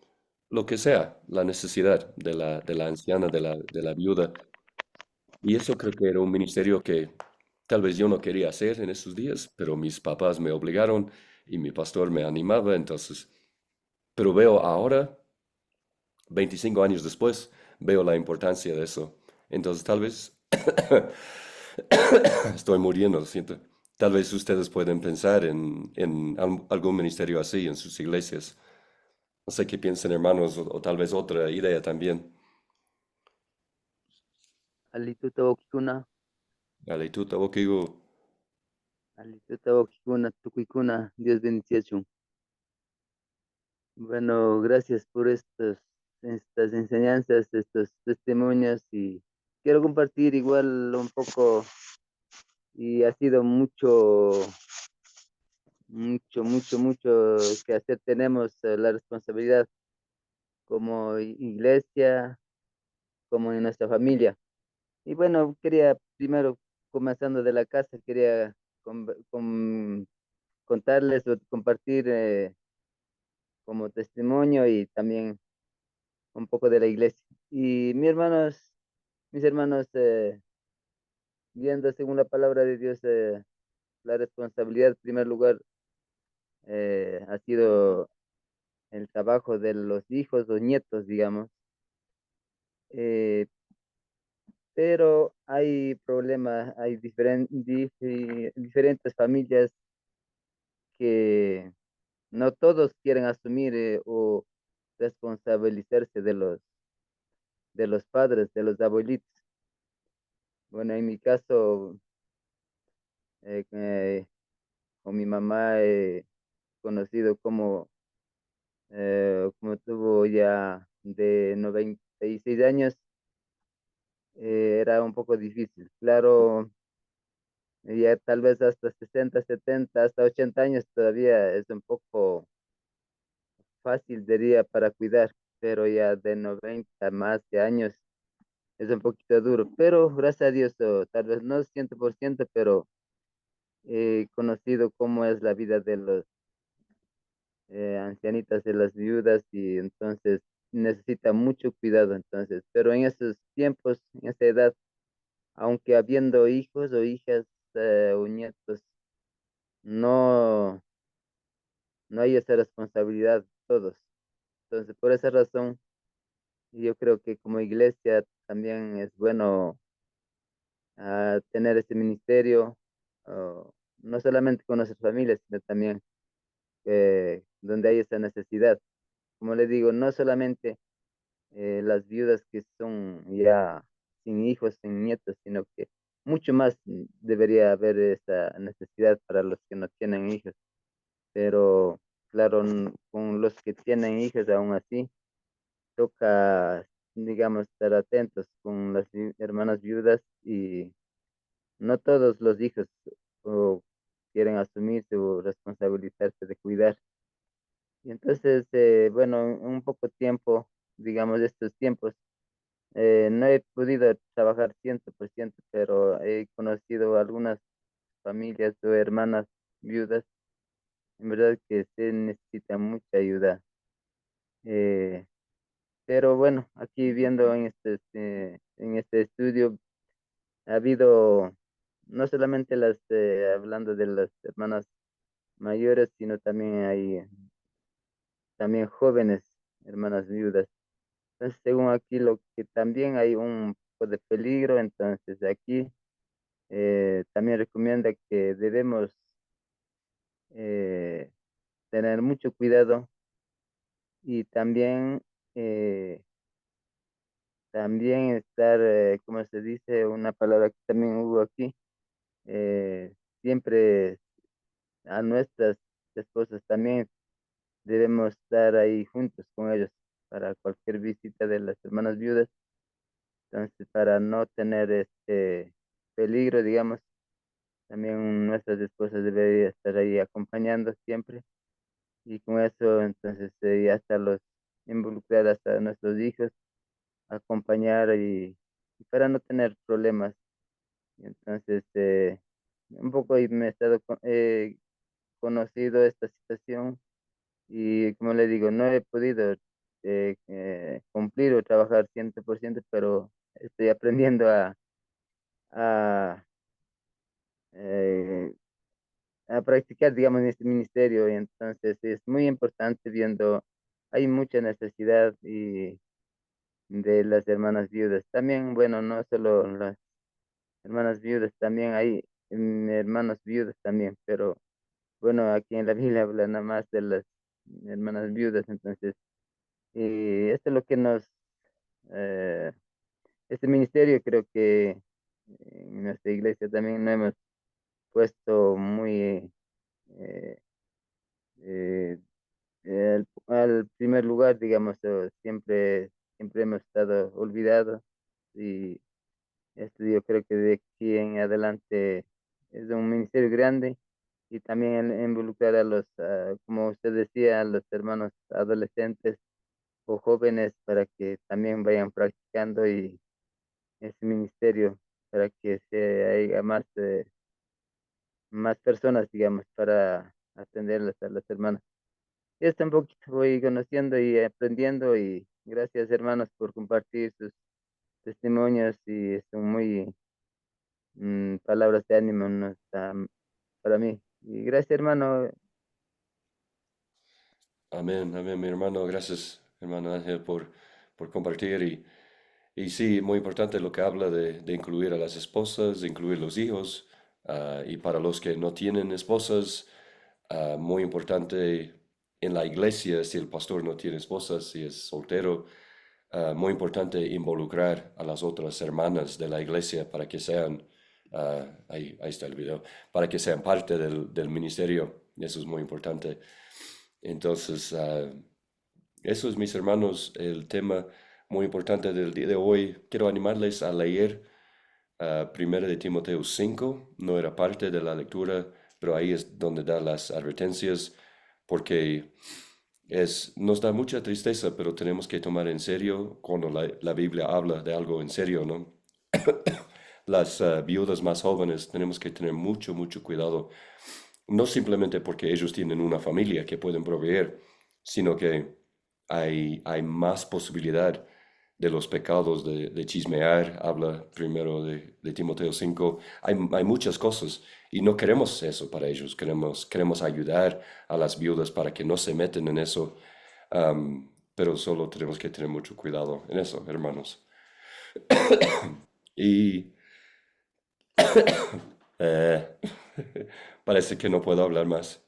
lo que sea, la necesidad de la anciana, de la viuda. Y eso creo que era un ministerio que tal vez yo no quería hacer en esos días, pero mis papás me obligaron y mi pastor me animaba, entonces, pero veo ahora, 25 años después, veo la importancia de eso. Entonces, tal vez estoy muriendo, lo siento. Tal vez ustedes pueden pensar en algún ministerio así en sus iglesias. No sé qué piensan, hermanos, o tal vez otra idea también. Alituta wakikuna, Dale, tú, Tabokigu. alituta wakikuna, tukuykuna, Dios bendición. Bueno, gracias por estas enseñanzas, estos testimonios y quiero compartir igual un poco y ha sido mucho que hacer. Tenemos la responsabilidad como iglesia, como en nuestra familia. Y bueno, quería primero, comenzando de la casa, quería contarles o compartir como testimonio y también un poco de la iglesia. Y mis hermanos, viendo según la palabra de Dios, la responsabilidad en primer lugar ha sido el trabajo de los hijos o nietos, digamos. Eh, pero hay problemas, hay diferentes familias que no todos quieren asumir o responsabilizarse de los padres, de los abuelitos. Bueno, en mi caso, con mi mamá he conocido como tuvo ya de 96 años, era un poco difícil. Claro, ya tal vez hasta 60, 70, hasta 80 años todavía es un poco fácil, diría, para cuidar, pero ya de 90 más de años es un poquito duro. Pero gracias a Dios, tal vez no 100%, pero he conocido cómo es la vida de los ancianitas, de las viudas, y entonces necesita mucho cuidado. Entonces, pero en esos tiempos, en esa edad, aunque habiendo hijos o hijas o nietos, no, no hay esa responsabilidad todos. Entonces, por esa razón, yo creo que como iglesia también es bueno tener este ministerio, no solamente con nuestras familias, sino también donde hay esa necesidad. Como le digo, no solamente las viudas que son ya sin hijos, sin nietos, sino que mucho más debería haber esa necesidad para los que no tienen hijos. Pero claro, con los que tienen hijos aún así, toca, digamos, estar atentos con las hermanas viudas y no todos los hijos o quieren asumirse o responsabilizarse de cuidar. Y entonces, bueno, en un poco tiempo, digamos, de estos tiempos, no he podido trabajar 100%, pero he conocido algunas familias o hermanas viudas, en verdad que se necesita mucha ayuda. Eh, pero bueno, aquí viendo en este estudio, ha habido no solamente hablando de las hermanas mayores, sino también hay también jóvenes hermanas viudas. Entonces, según aquí, lo que también hay un poco de peligro, entonces aquí también recomienda que debemos eh, tener mucho cuidado y también, eh, también estar, como se dice, una palabra que también hubo aquí, eh, siempre a nuestras esposas también debemos estar ahí juntos con ellos para cualquier visita de las hermanas viudas. Entonces, para no tener este peligro, digamos, también nuestras esposas deberían estar ahí acompañando siempre. Y con eso, entonces, ya hasta los involucrar hasta nuestros hijos, acompañar y para no tener problemas. Y entonces, un poco y me he estado conocido esta situación y como le digo, no he podido cumplir o trabajar 100%, pero estoy aprendiendo a, eh, a practicar, digamos, en este ministerio. Y entonces es muy importante viendo, hay mucha necesidad y de las hermanas viudas. También, bueno, no solo las hermanas viudas, también hay hermanos viudos también, pero bueno, aquí en la Biblia habla nada más de las hermanas viudas, entonces, y esto es lo que eh, este ministerio creo que en nuestra iglesia también no hemos puesto muy eh, eh, al primer lugar, digamos, siempre hemos estado olvidados y esto yo creo que de aquí en adelante es un ministerio grande y también involucrar a los, como usted decía, a los hermanos adolescentes o jóvenes para que también vayan practicando y ese ministerio para que haya más personas, digamos, para atenderlas a las hermanas. Y esto un poquito voy conociendo y aprendiendo y gracias hermanos por compartir sus testimonios y son muy palabras de ánimo, ¿no? Para mí. Y gracias hermano. Amén, amén, mi hermano. Gracias, hermano Ángel, por compartir. Y sí, muy importante lo que habla de incluir a las esposas, de incluir los hijos. Y para los que no tienen esposas, muy importante en la iglesia, si el pastor no tiene esposas, si es soltero, muy importante involucrar a las otras hermanas de la iglesia para que sean, ahí está el video, para que sean parte del ministerio. Eso es muy importante. Entonces, eso es, mis hermanos, el tema muy importante del día de hoy. Quiero animarles a leer 1 de Timoteo 5. No era parte de la lectura, pero ahí es donde da las advertencias, porque nos da mucha tristeza, pero tenemos que tomar en serio cuando la Biblia habla de algo en serio, ¿no? Las viudas más jóvenes tenemos que tener mucho, mucho cuidado, no simplemente porque ellos tienen una familia que pueden proveer, sino que hay más posibilidad de los pecados de chismear, habla primero de Timoteo 5, hay muchas cosas y no queremos eso para ellos, queremos ayudar a las viudas para que no se meten en eso, pero solo tenemos que tener mucho cuidado en eso, hermanos. Y eh, parece que no puedo hablar más.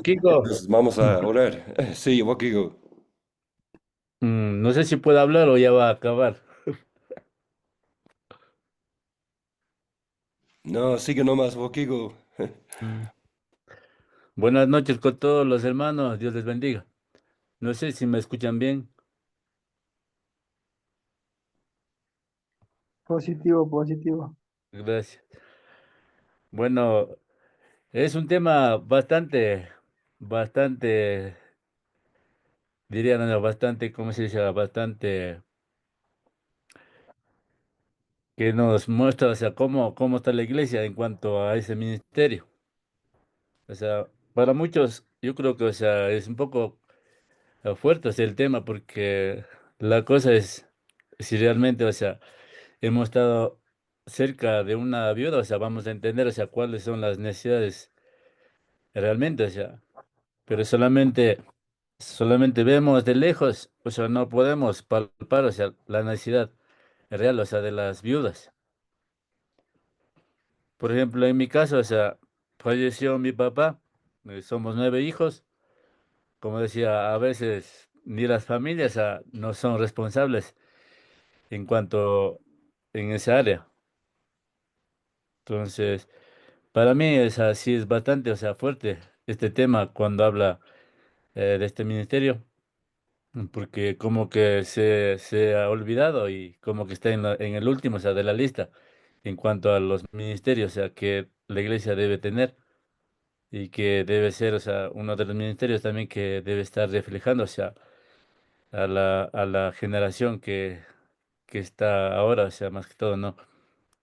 Kiko, Entonces vamos a orar. Sí, Wakigo. no sé si puede hablar o ya va a acabar. No, sigue nomás, Wakigo. Mm. Buenas noches con todos los hermanos, Dios les bendiga. No sé si me escuchan bien. Positivo, positivo. Gracias. Bueno, es un tema bastante, diría, no, bastante, ¿cómo se dice? Bastante que nos muestra, o sea, cómo está la iglesia en cuanto a ese ministerio. O sea, para muchos, yo creo que, o sea, es un poco fuerte, o sea, el tema, porque la cosa es si realmente, o sea, hemos estado cerca de una viuda, o sea, vamos a entender, o sea, cuáles son las necesidades realmente, o sea, pero solamente solamente vemos de lejos, o sea, no podemos palpar, o sea, la necesidad real, o sea, de las viudas. Por ejemplo, en mi caso, o sea, falleció mi papá, somos 9 hijos, como decía, a veces ni las familias no son responsables en cuanto en esa área. Entonces, para mí es así, es bastante, o sea, fuerte este tema cuando habla de este ministerio, porque como que se ha olvidado y como que está en el último, o sea, de la lista en cuanto a los ministerios, o sea, que la iglesia debe tener y que debe ser, o sea, uno de los ministerios también que debe estar reflejando, o sea, a la generación que está ahora, o sea, más que todo, ¿no?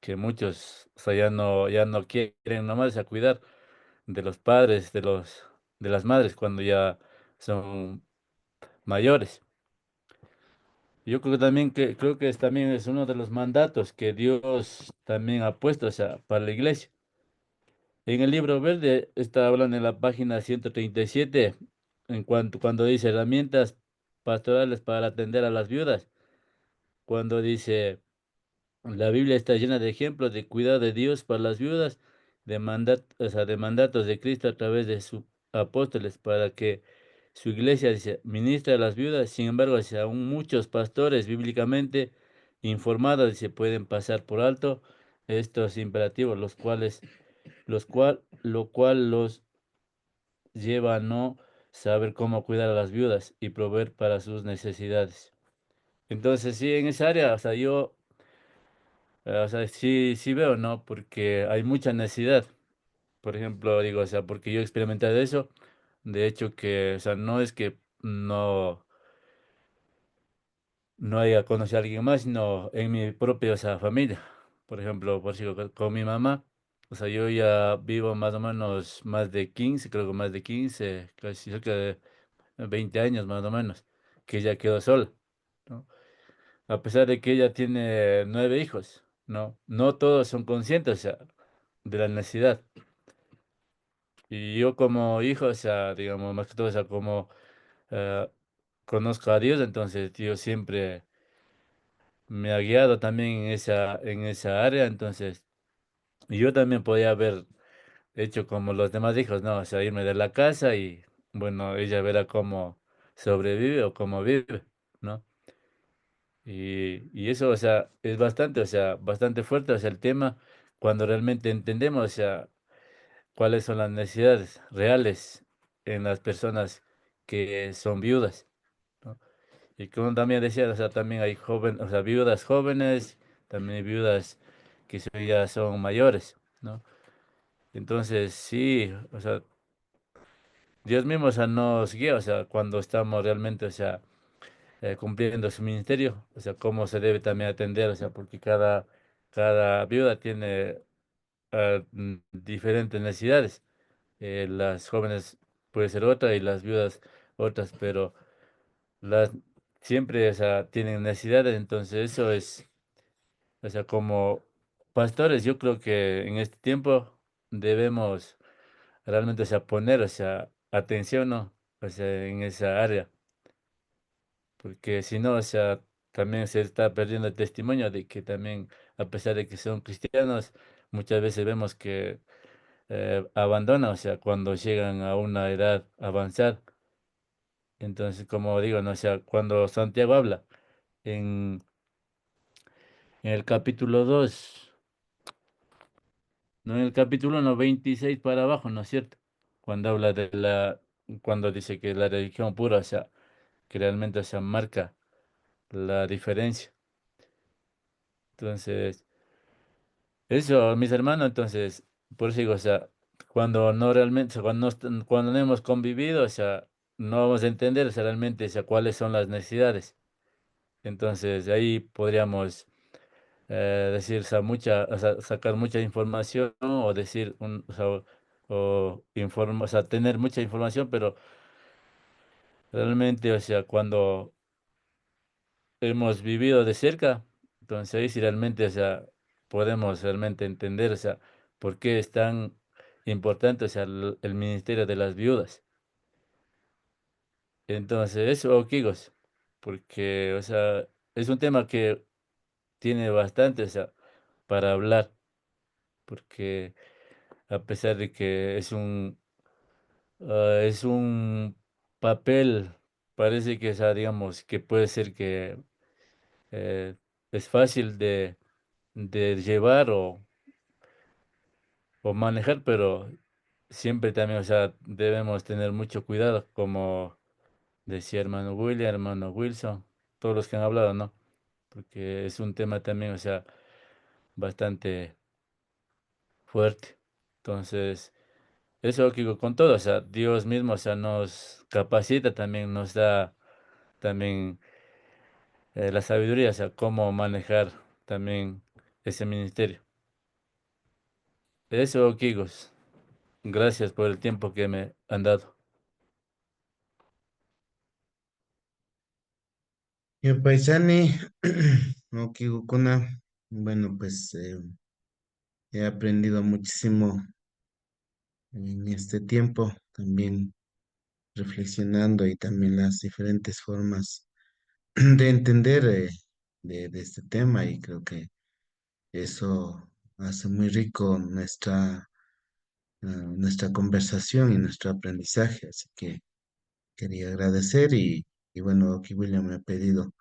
Que muchos, o sea, ya no quieren nomás a cuidar de los padres, de las madres cuando ya son mayores. Yo creo que también creo que también es uno de los mandatos que Dios también ha puesto, o sea, para la iglesia. En el libro verde está hablando en la página 137 en cuanto cuando dice herramientas pastorales para atender a las viudas, cuando dice la Biblia está llena de ejemplos de cuidado de Dios para las viudas, o sea, de mandatos de Cristo a través de sus apóstoles para que su iglesia dice, ministra a las viudas. Sin embargo, dice, aún muchos pastores bíblicamente informados dice, pueden pasar por alto estos imperativos, lo cual los lleva a no saber cómo cuidar a las viudas y proveer para sus necesidades. Entonces, sí, en esa área, o sea, o sea, sí veo, ¿no? Porque hay mucha necesidad. Por ejemplo, digo, o sea, porque yo he experimentado eso. De hecho, que, o sea, no es que no haya conocido a alguien más, sino en mi propia, o sea, familia. Por ejemplo, por si con mi mamá, o sea, yo ya vivo más o menos más de 15 creo que más de 15 casi cerca de 20 años más o menos, que ella quedó sola, ¿no? A pesar de que ella tiene 9 hijos, ¿no? No todos son conscientes, o sea, de la necesidad. Y yo como hijo, o sea, digamos, más que todo, o sea, como eh, conozco a Dios, entonces Dios siempre me ha guiado también en esa área, entonces yo también podía haber hecho como los demás hijos, ¿no? O sea, irme de la casa y, bueno, ella verá cómo sobrevive o cómo vive, ¿no? Y eso, o sea, es bastante, o sea, bastante fuerte, o sea, el tema cuando realmente entendemos, o sea, cuáles son las necesidades reales en las personas que son viudas, ¿no? Y como también decía, o sea, también hay o sea, viudas jóvenes, también hay viudas que ya son mayores, ¿no? Entonces, sí, o sea, Dios mismo, o sea, nos guía, o sea, cuando estamos realmente, o sea, cumpliendo su ministerio, o sea, cómo se debe también atender, o sea, porque cada viuda tiene diferentes necesidades. Las jóvenes puede ser otra y las viudas otras, pero las siempre, o sea, tienen necesidades, entonces eso es, o sea, como pastores, yo creo que en este tiempo debemos realmente, o sea, poner, o sea, atención, ¿no? O sea, en esa área, porque si no, o sea, también se está perdiendo el testimonio de que también, a pesar de que son cristianos, muchas veces vemos que abandonan, o sea, cuando llegan a una edad avanzada. Entonces, como digo, no, o sea, cuando Santiago habla en, en el capítulo 2 no en el capítulo 1, 26 para abajo, ¿no es cierto? Cuando habla cuando dice que la religión pura, o sea, que realmente, o sea, marca la diferencia. Entonces, eso, mis hermanos, entonces, por eso digo, o sea, cuando no realmente, o sea, cuando no hemos convivido, o sea, no vamos a entender, o sea, realmente, o sea, cuáles son las necesidades. Entonces, de ahí podríamos decir, o sea, o sea, sacar mucha información o decir, o sea, tener mucha información, pero realmente, o sea, cuando hemos vivido de cerca, entonces ahí sí realmente, o sea, podemos realmente entender, o sea, por qué es tan importante, o sea, el ministerio de las viudas. Entonces, eso, Kigos, porque, o sea, es un tema que tiene bastante, o sea, para hablar, porque a pesar de que es un papel, parece que, o sea, digamos, que puede ser que eh, es fácil de llevar o manejar, pero siempre también, o sea, debemos tener mucho cuidado, como decía hermano William, hermano Wilson, todos los que han hablado, ¿no? Porque es un tema también, o sea, bastante fuerte. Entonces, eso que digo con todo, o sea, Dios mismo, o sea, nos capacita también, nos da también la sabiduría, o sea, cómo manejar también ese ministerio. Eso, Kigos, gracias por el tiempo que me han dado. Yo, paisani, no, Kigukuna, bueno, pues he aprendido muchísimo en este tiempo, también reflexionando y también las diferentes formas de entender de este tema y creo que eso hace muy rico nuestra conversación y nuestro aprendizaje. Así que quería agradecer y bueno, aquí William me ha pedido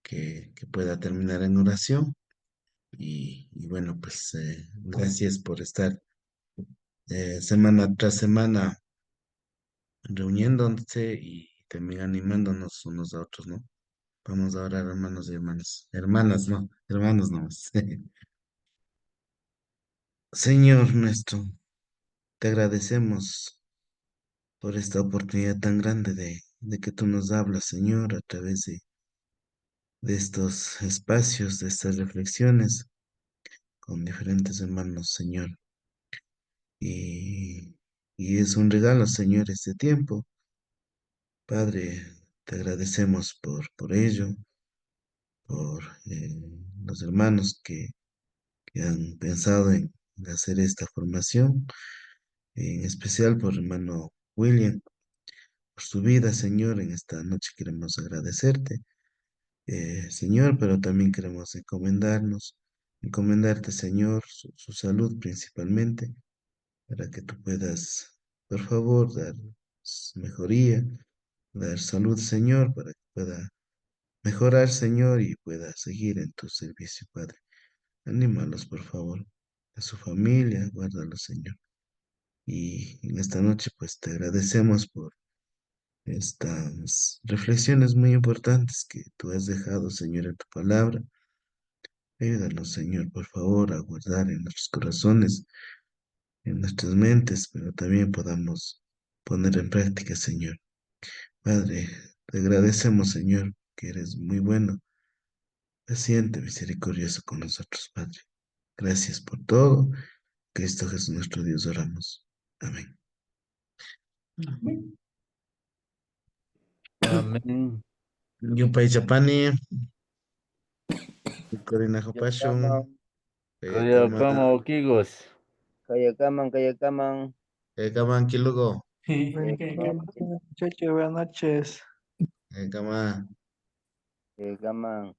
que pueda terminar en oración y bueno, pues gracias por estar semana tras semana reuniéndose y también animándonos unos a otros, ¿no? Vamos a orar, hermanos y hermanas. Hermanas, no, hermanos no. Señor nuestro, te agradecemos por esta oportunidad tan grande de que tú nos hablas, Señor, a través de estos espacios, de estas reflexiones con diferentes hermanos, Señor. Y, y es un regalo, Señor, este tiempo. Padre, te agradecemos por ello, por los hermanos que han pensado en hacer esta formación, en especial por hermano William, por su vida, Señor. En esta noche queremos agradecerte, Señor, pero también queremos encomendarte, Señor, su salud principalmente, para que tú puedas, por favor, dar mejoría, dar salud, Señor, para que pueda mejorar, Señor, y pueda seguir en tu servicio, Padre. Anímalos, por favor, a su familia, guárdalos, Señor. Y en esta noche, pues te agradecemos por estas reflexiones muy importantes que tú has dejado, Señor, en tu palabra. Ayúdanos, Señor, por favor, a guardar en nuestros corazones, en nuestras mentes, pero también podamos poner en práctica, Señor. Padre, te agradecemos, Señor, que eres muy bueno, paciente, misericordioso con nosotros, Padre. Gracias por todo. Cristo Jesús, nuestro Dios, oramos. Amén. Amén. Yupay Chapani, Corina Hopasho, Kayakaman, Kama, Como Kigos. Kayakaman, Kaman Kilugo, Kayakaman, Muchachos, buenas noches. Kama. Kayakaman.